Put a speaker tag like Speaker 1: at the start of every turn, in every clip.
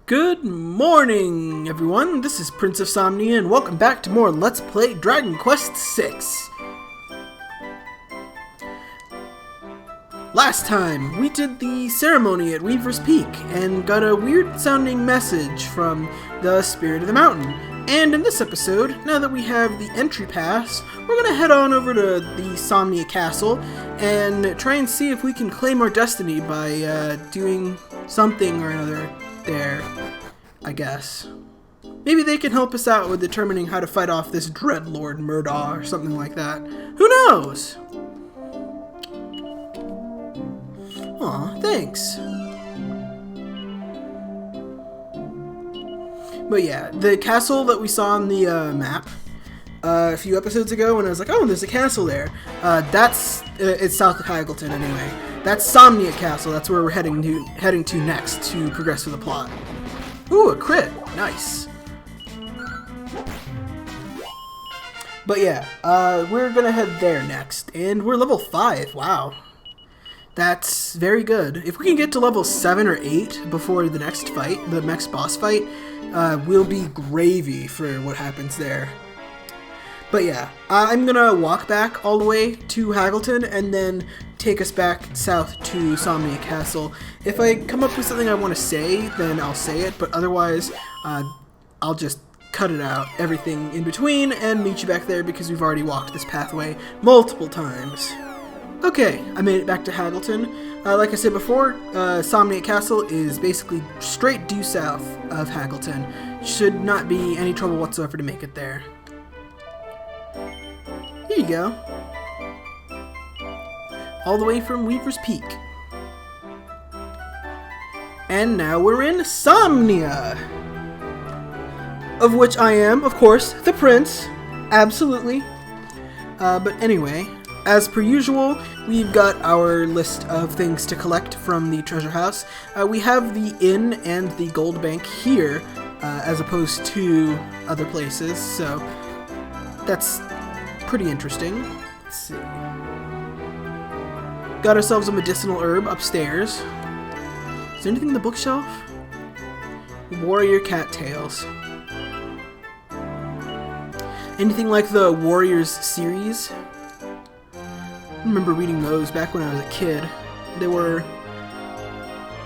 Speaker 1: Good morning, everyone. This is Prince of Somnia, and welcome back to more Let's Play Dragon Quest VI. Last time, we did the ceremony at Weaver's Peak, and got a weird-sounding message from the Spirit of the Mountain. And in this episode, now that we have the entry pass, we're gonna head on over to the Somnia Castle, and try and see if we can claim our destiny by doing something or another there, I guess. Maybe they can help us out with determining how to fight off this Dread Lord Murdaw or something like that. Who knows? Aw, thanks. But yeah, the castle that we saw on the map a few episodes ago when I was like, oh, there's a castle there. It's south of Haggleton anyway. That's Somnia Castle. That's where we're heading to next to progress with the plot. Ooh, a crit. Nice. But yeah, we're gonna head there next, and we're level 5. Wow, that's very good. If we can get to level 7 or 8 before the next fight, the next boss fight, we'll be gravy for what happens there. But yeah, I'm gonna walk back all the way to Haggleton and then take us back south to Somnia Castle. If I come up with something I want to say, then I'll say it, but otherwise, I'll just cut it out, everything in between, and meet you back there because we've already walked this pathway multiple times. Okay, I made it back to Haggleton. Like I said before, Somnia Castle is basically straight due south of Haggleton. Should not be any trouble whatsoever to make it there. Here you go. All the way from Weaver's Peak. And now we're in Somnia! Of which I am, of course, the prince. Absolutely. But anyway, as per usual, we've got our list of things to collect from the treasure house. We have the inn and the gold bank here, as opposed to other places, so that's pretty interesting. Let's see. Got ourselves a medicinal herb upstairs. Is there anything in the bookshelf? Warrior cattails. Anything like the Warriors series? I remember reading those back when I was a kid. They were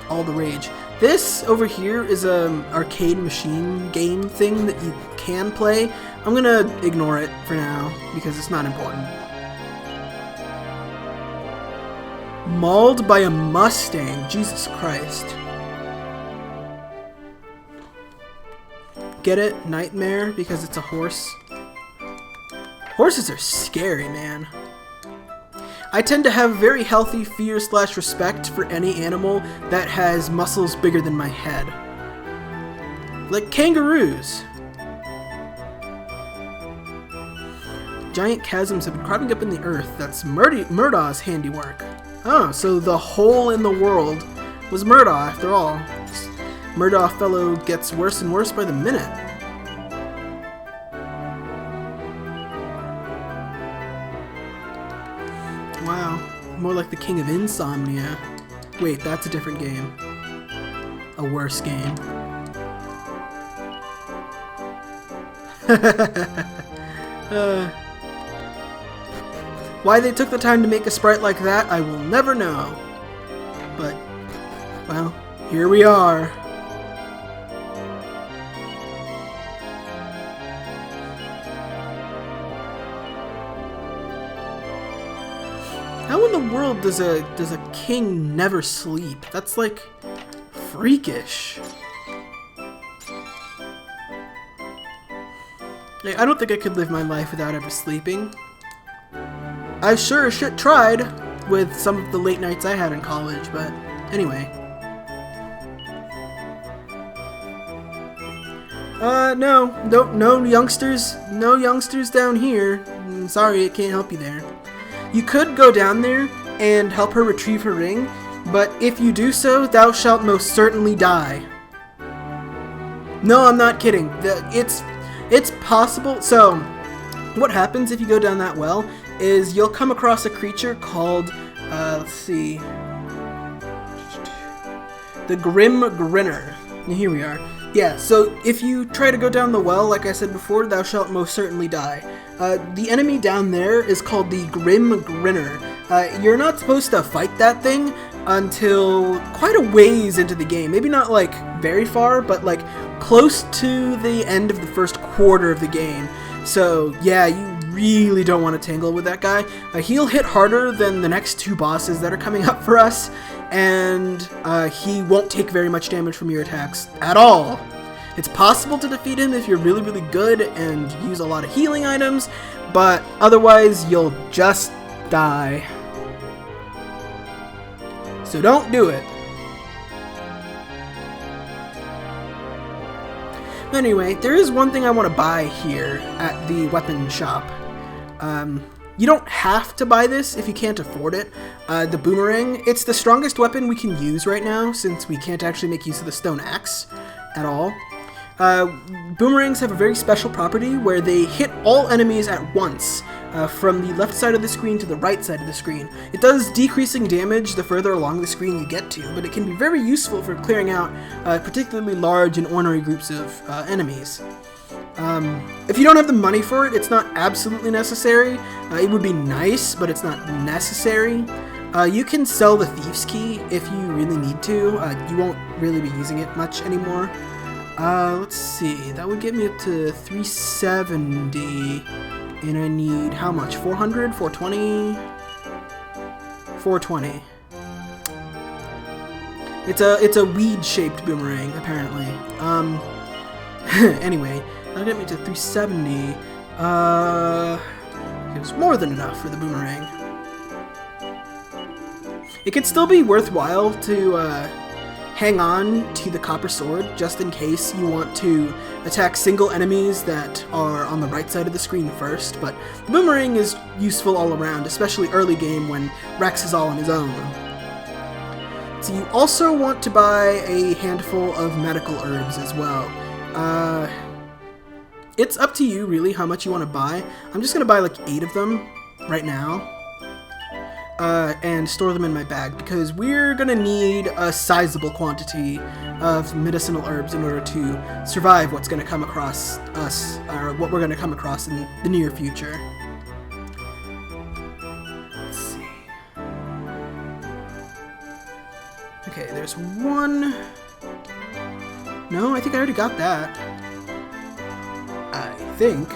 Speaker 1: all the rage. This over here is an arcade machine game thing that you can play. I'm gonna ignore it for now because it's not important. Mauled by a Mustang. Jesus Christ. Get it? Nightmare because it's a horse. Horses are scary, man. I tend to have very healthy fear/respect for any animal that has muscles bigger than my head. Like kangaroos. Giant chasms have been cropping up in the earth. That's Murdaw's handiwork. Oh, so the hole in the world was Murdaw after all. This Murdaw fellow gets worse and worse by the minute. Wow, more like the King of Insomnia. Wait, that's a different game. A worse game. Why they took the time to make a sprite like that, I will never know. But, well, here we are. How in the world does a king never sleep? That's like freakish. Like, I don't think I could live my life without ever sleeping. I sure as shit tried with some of the late nights I had in college, but anyway. No youngsters down here. Sorry, it can't help you there. You could go down there and help her retrieve her ring, but if you do so, thou shalt most certainly die. No, I'm not kidding. It's possible. So, what happens if you go down that well is you'll come across a creature called, let's see, the Grim Grinner. And here we are. Yeah, so if you try to go down the well, like I said before, thou shalt most certainly die. The enemy down there is called the Grim Grinner. You're not supposed to fight that thing until quite a ways into the game. Maybe not, like, very far, but, like, close to the end of the first quarter of the game. So, yeah, you really don't want to tangle with that guy. He'll hit harder than the next two bosses that are coming up for us, and he won't take very much damage from your attacks at all. It's possible to defeat him if you're really, really good and use a lot of healing items, but otherwise you'll just die. So don't do it. Anyway, there is one thing I want to buy here at the weapon shop. You don't have to buy this if you can't afford it. The boomerang, it's the strongest weapon we can use right now since we can't actually make use of the stone axe at all. Boomerangs have a very special property where they hit all enemies at once, from the left side of the screen to the right side of the screen. It does decreasing damage the further along the screen you get to, but it can be very useful for clearing out particularly large and ornery groups of enemies. If you don't have the money for it, it's not absolutely necessary. It would be nice, but it's not necessary. You can sell the Thief's Key if you really need to. You won't really be using it much anymore. Let's see, that would get me up to 370, and I need how much? 400? 420? 420. It's a weed-shaped boomerang, apparently. Anyway, that'll get me to 370. It's more than enough for the boomerang. It could still be worthwhile to, hang on to the copper sword just in case you want to attack single enemies that are on the right side of the screen first, but the boomerang is useful all around, especially early game when Rex is all on his own. So you also want to buy a handful of medical herbs as well. It's up to you really how much you want to buy. I'm just going to buy like 8 of them right now. And store them in my bag, because we're gonna need a sizable quantity of medicinal herbs in order to survive what's gonna come across us, or what we're gonna come across in the near future. Let's see. Okay, there's one. No, I think I already got that. I think.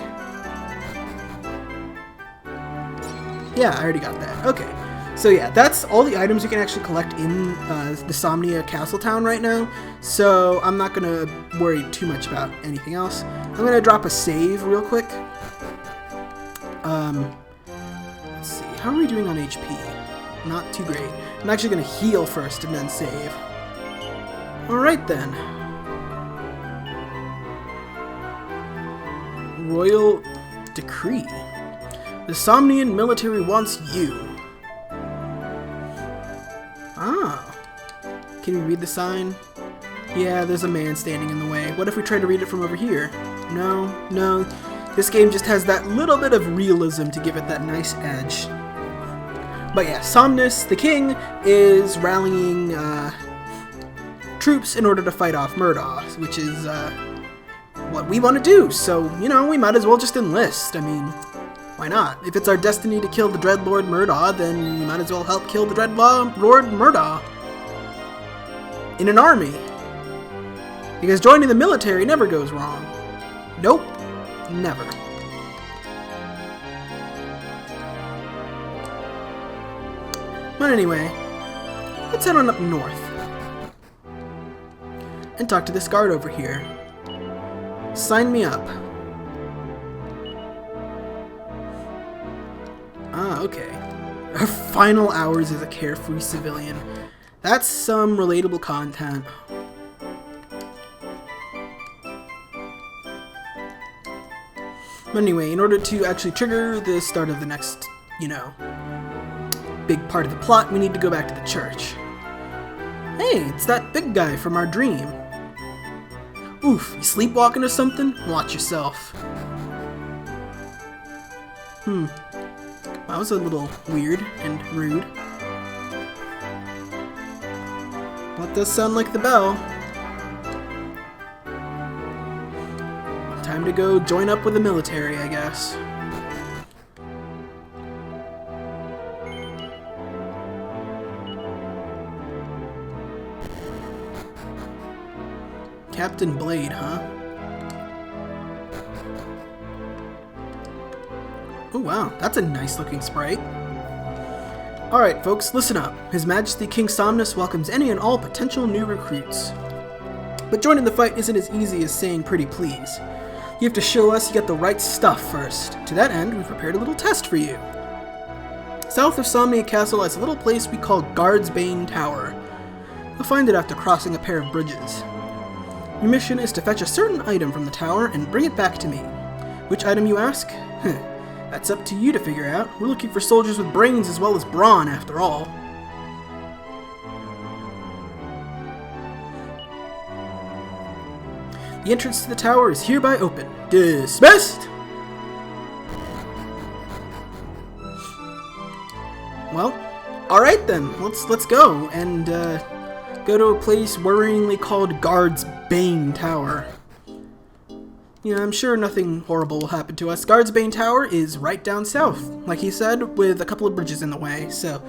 Speaker 1: Yeah, I already got that. Okay. So yeah, that's all the items you can actually collect in the Somnia Castle Town right now, so I'm not going to worry too much about anything else. I'm going to drop a save real quick. Let's see, how are we doing on HP? Not too great. I'm actually going to heal first and then save. Alright then. Royal Decree. The Somnian military wants you. Ah. Can we read the sign? Yeah, there's a man standing in the way. What if we try to read it from over here? No. This game just has that little bit of realism to give it that nice edge. But yeah, Somnus, the king, is rallying troops in order to fight off Murdaw, which is what we want to do. So, you know, we might as well just enlist. I mean, why not? If it's our destiny to kill the Dread Lord Murdaw, then we might as well help kill the Dread Lord Murdaw in an army. Because joining the military never goes wrong. Nope. Never. But anyway, let's head on up north and talk to this guard over here. Sign me up. Ah, okay. Our final hours as a carefree civilian. That's some relatable content. But anyway, in order to actually trigger the start of the next, you know, big part of the plot, we need to go back to the church. Hey, it's that big guy from our dream. Oof, you sleepwalking or something? Watch yourself. That was a little weird and rude. That does sound like the bell. Time to go join up with the military, I guess. Captain Blade, huh? Oh wow, that's a nice looking sprite. Alright folks, listen up. His Majesty King Somnus welcomes any and all potential new recruits. But joining the fight isn't as easy as saying pretty please. You have to show us you got the right stuff first. To that end, we've prepared a little test for you. South of Somnia Castle is a little place we call Guard's Bane Tower. You'll find it after crossing a pair of bridges. Your mission is to fetch a certain item from the tower and bring it back to me. Which item, you ask? That's up to you to figure out. We're looking for soldiers with brains as well as brawn, after all. The entrance to the tower is hereby open. Dismissed! Well, alright then. Let's go and go to a place worryingly called Guard's Bane Tower. You know, I'm sure nothing horrible will happen to us. Guard's Bane Tower is right down south, like he said, with a couple of bridges in the way, so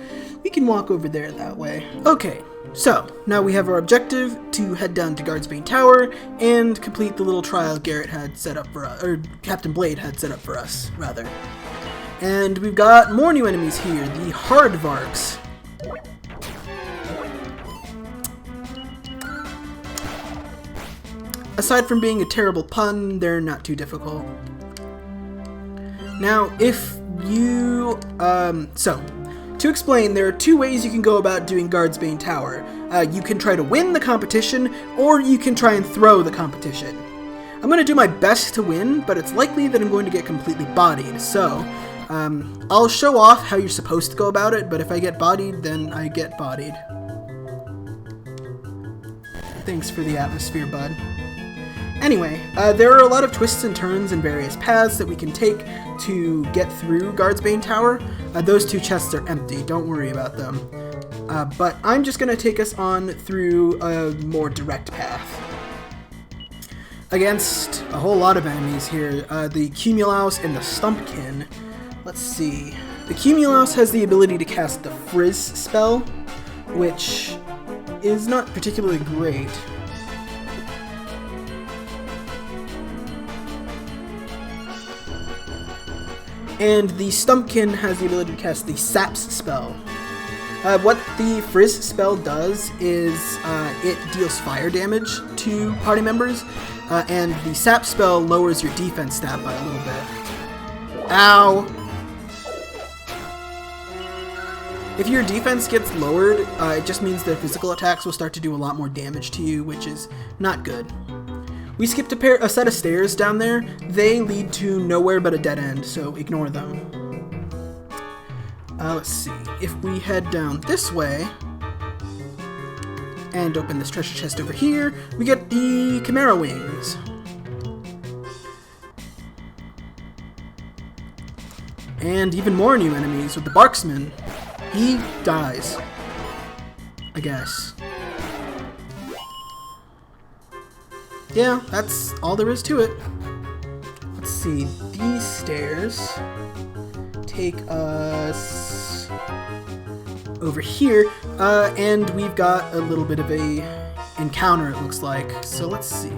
Speaker 1: we can walk over there that way. Okay, so now we have our objective to head down to Guard's Bane Tower and complete the little trial Garrett had set up for us, or Captain Blade had set up for us, rather. And we've got more new enemies here, the Hardvarks. Aside from being a terrible pun, they're not too difficult. Now, if you... to explain, there are two ways you can go about doing Guard's Bane Tower. You can try to win the competition, or you can try and throw the competition. I'm going to do my best to win, but it's likely that I'm going to get completely bodied, so... I'll show off how you're supposed to go about it, but if I get bodied, then I get bodied. Thanks for the atmosphere, bud. Anyway, there are a lot of twists and turns and various paths that we can take to get through Guard's Bane Tower. Those two chests are empty, don't worry about them. But I'm just going to take us on through a more direct path. Against a whole lot of enemies here, the Cumulaus and the Stumpkin. Let's see. The Cumulaus has the ability to cast the Frizz spell, which is not particularly great. And the Stumpkin has the ability to cast the Saps spell. What the Frizz spell does is it deals fire damage to party members, and the Sap spell lowers your defense stat by a little bit. Ow! If your defense gets lowered, it just means that physical attacks will start to do a lot more damage to you, which is not good. We skipped a set of stairs down there. They lead to nowhere but a dead end, so ignore them. Let's see. If we head down this way and open this treasure chest over here, we get the Chimera Wings. And even more new enemies with the Barksman. He dies, I guess. Yeah, that's all there is to it. Let's see, these stairs take us over here, and we've got a little bit of a encounter, it looks like. So let's see.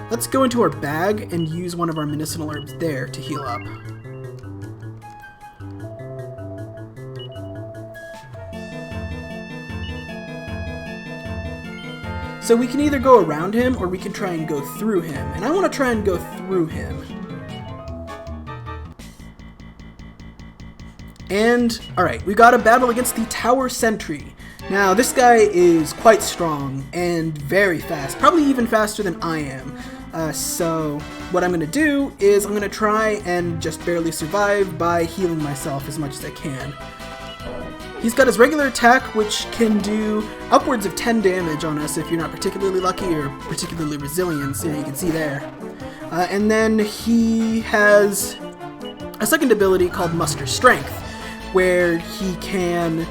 Speaker 1: Let's go into our bag and use one of our medicinal herbs there to heal up. So we can either go around him, or we can try and go through him. And I want to try and go through him. And, alright, we got a battle against the Tower Sentry. Now, this guy is quite strong and very fast. Probably even faster than I am. So, what I'm going to do is I'm going to try and just barely survive by healing myself as much as I can. He's got his regular attack, which can do upwards of 10 damage on us if you're not particularly lucky or particularly resilient, so you can see there. And then he has a second ability called Muster Strength, where he can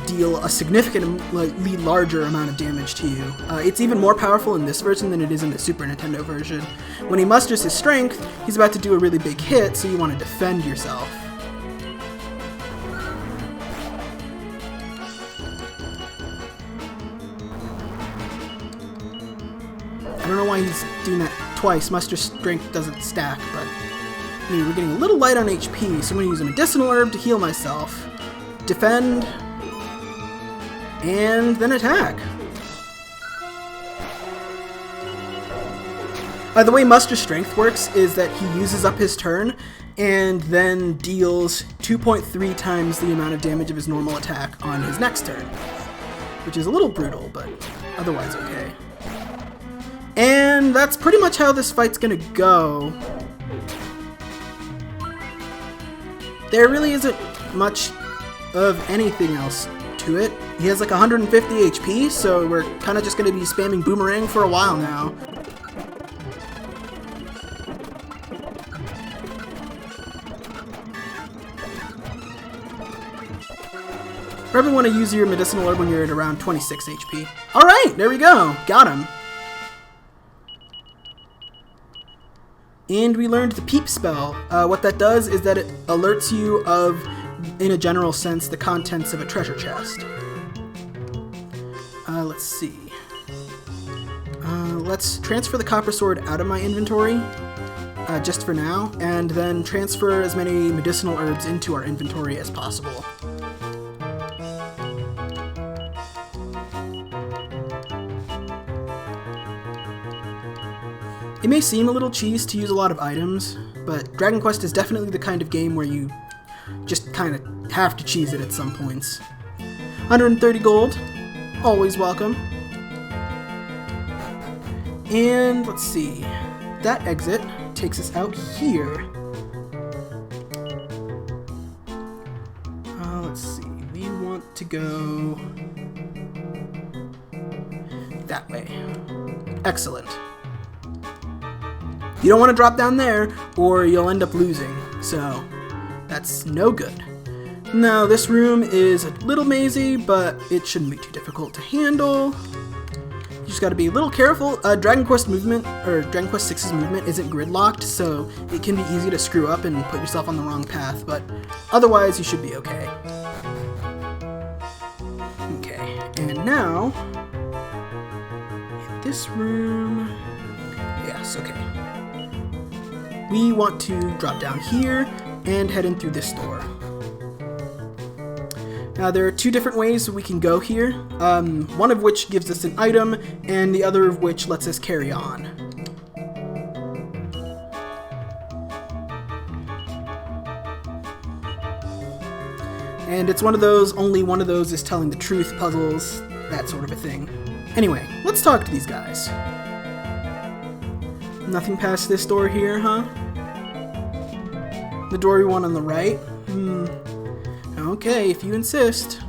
Speaker 1: deal a significantly larger amount of damage to you. It's even more powerful in this version than it is in the Super Nintendo version. When he musters his strength, he's about to do a really big hit, so you want to defend yourself. I don't know why he's doing that twice. Muster strength doesn't stack, but we're getting a little light on HP, so I'm going to use a medicinal herb to heal myself. Defend, and then attack. The way Muster Strength works is that he uses up his turn and then deals 2.3 times the amount of damage of his normal attack on his next turn, which is a little brutal, but otherwise okay. And that's pretty much how this fight's gonna go. There really isn't much of anything else to it. He has like 150 HP, so we're kind of just gonna be spamming Boomerang for a while now. Probably want to use your medicinal herb when you're at around 26 HP. Alright, there we go. Got him. And we learned the peep spell. What that does is that it alerts you of, in a general sense, the contents of a treasure chest. Let's see. Let's transfer the copper sword out of my inventory, just for now, and then transfer as many medicinal herbs into our inventory as possible. It may seem a little cheese to use a lot of items, but Dragon Quest is definitely the kind of game where you just kind of have to cheese it at some points. 130 gold, always welcome. And let's see, that exit takes us out here. Let's see, we want to go that way. Excellent. You don't want to drop down there, or you'll end up losing, so that's no good. Now, this room is a little mazy, but it shouldn't be too difficult to handle. You just gotta be a little careful. Dragon Quest movement, or Dragon Quest VI's movement, isn't grid-locked, so it can be easy to screw up and put yourself on the wrong path, but otherwise you should be okay. Okay, and now, in this room, yes, okay. We want to drop down here and head in through this door. Now there are two different ways we can go here, one of which gives us an item and the other of which lets us carry on. And it's one of those, only one of those is telling the truth puzzles, that sort of a thing. Anyway, let's talk to these guys. Nothing past this door here, huh? The door we want on the right? Okay, if you insist.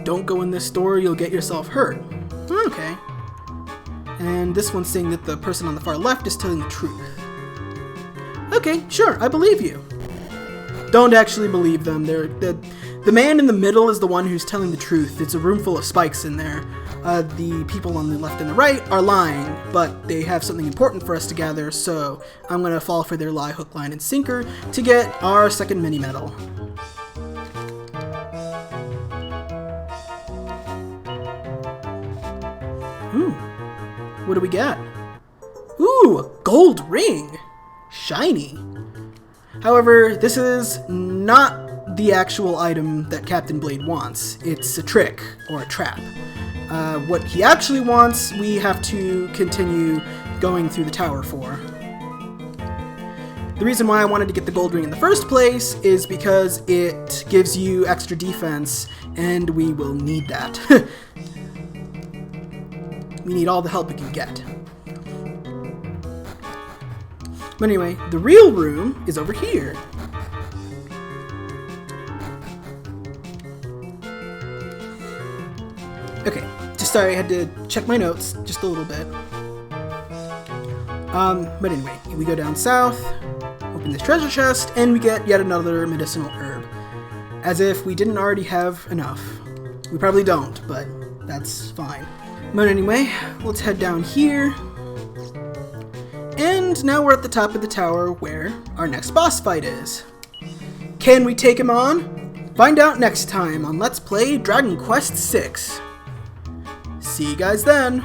Speaker 1: Don't go in this door, you'll get yourself hurt. Okay. And this one's saying that the person on the far left is telling the truth. Okay, sure, I believe you. Don't actually believe them. The man in the middle is the one who's telling the truth. It's a room full of spikes in there. The people on the left and the right are lying, but they have something important for us to gather, so I'm going to fall for their lie, hook, line, and sinker to get our second mini-medal. Ooh, what do we get? Ooh, gold ring! Shiny! However, this is not the actual item that Captain Blade wants. It's a trick, or a trap. What he actually wants, we have to continue going through the tower for. The reason why I wanted to get the gold ring in the first place is because it gives you extra defense, and we will need that. We need all the help we can get. But anyway, the real room is over here. Okay, just sorry, I had to check my notes just a little bit. But anyway, we go down south. open this treasure chest, and we get yet another medicinal herb. As if we didn't already have enough. We probably don't, but that's fine. But anyway, let's head down here. And now we're at the top of the tower where our next boss fight is. Can we take him on? Find out next time on Let's Play Dragon Quest VI. See you guys then!